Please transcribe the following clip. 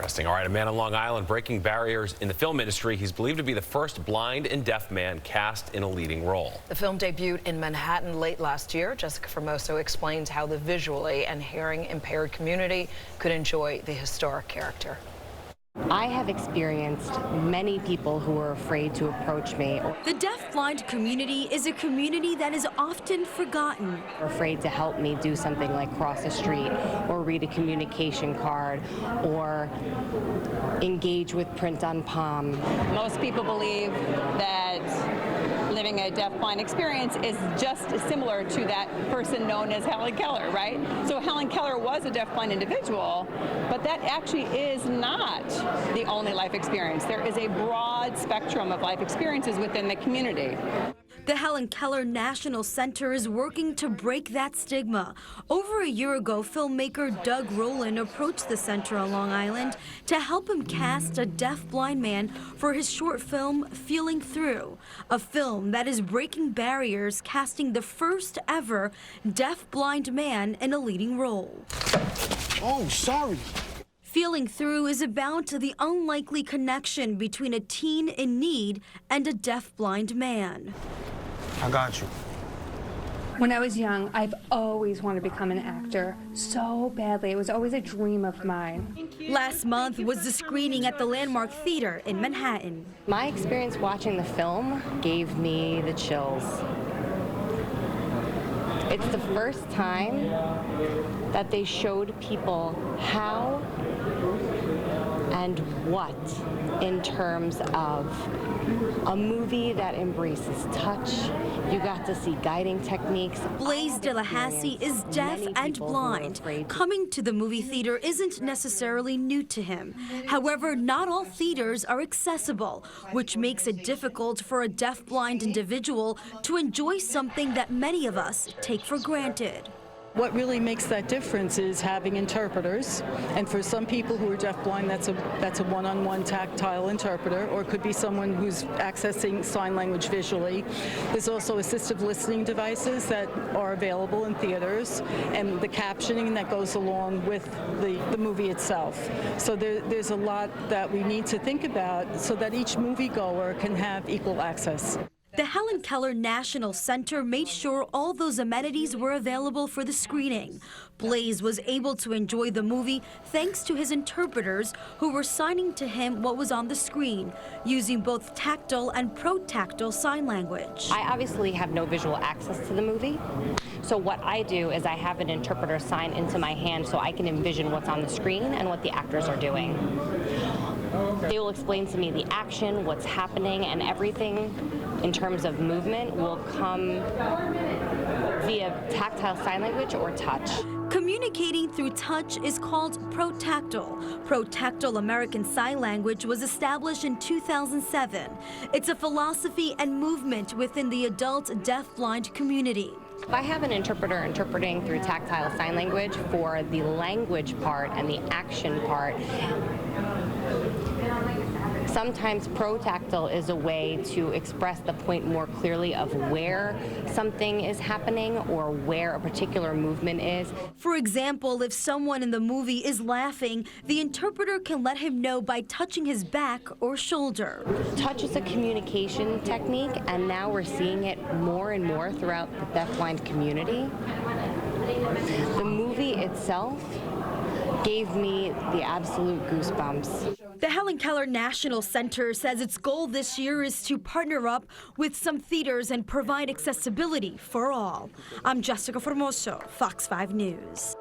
Interesting. All right, a man on Long Island breaking barriers in the film industry. He's believed to be the first blind and deaf man cast in a leading role. The film debuted in Manhattan late last year. Jessica Formoso explains how the visually and hearing impaired community could enjoy the historic character. I have experienced many people who are afraid to approach me. The deaf-blind community is a community that is often forgotten. Afraid to help me do something like cross the street or read a communication card or engage with print on palm. Most people believe that living a deaf-blind experience is just similar to that person known as Helen Keller, right? So Helen Keller was a deaf-blind individual, but that actually is not the only life experience. There is a broad spectrum of life experiences within the community. The Helen Keller National Center is working to break that stigma. Over a year ago, filmmaker Doug Rowland approached the center on Long Island to help him cast a deaf-blind man for his short film, Feeling Through, a film that is breaking barriers, casting the first ever deaf-blind man in a leading role. Oh, sorry. Feeling Through is about the unlikely connection between a teen in need and a deaf-blind man. I got you. When I was young, I've always wanted to become an actor so badly. It was always a dream of mine. Last month was the screening at the Landmark Theater in Manhattan. My experience watching the film gave me the chills. It's the first time that they showed people how and what in terms of a movie that embraces touch. You got to see guiding techniques. Blaze Delahassee is deaf and blind. Coming to the movie theater isn't necessarily new to him. However, not all theaters are accessible, which makes it difficult for a deaf-blind individual to enjoy something that many of us take for granted. What really makes that difference is having interpreters, and for some people who are deafblind, that's a one-on-one tactile interpreter, or it could be someone who's accessing sign language visually. There's also assistive listening devices that are available in theaters, and the captioning that goes along with the movie itself. So there's a lot that we need to think about so that each moviegoer can have equal access. The Helen Keller National Center made sure all those amenities were available for the screening. Blaze was able to enjoy the movie thanks to his interpreters who were signing to him what was on the screen, using both tactile and protactile sign language. I obviously have no visual access to the movie, so what I do is I have an interpreter sign into my hand so I can envision what's on the screen and what the actors are doing. They will explain to me the action, what's happening, and everything in terms of movement will come via tactile sign language or touch. Communicating through touch is called protactile. Protactile American Sign Language was established in 2007. It's a philosophy and movement within the adult deaf-blind community. If I have an interpreter interpreting through tactile sign language for the language part and the action part, sometimes protactile is a way to express the point more clearly of where something is happening or where a particular movement is. For example, if someone in the movie is laughing, the interpreter can let him know by touching his back or shoulder. Touch is a communication technique, and now we're seeing it more and more throughout the deafblind community. The movie itself gave me the absolute goosebumps. The Helen Keller National Center says its goal this year is to partner up with some theaters and provide accessibility for all. I'm Jessica Formoso, Fox 5 News.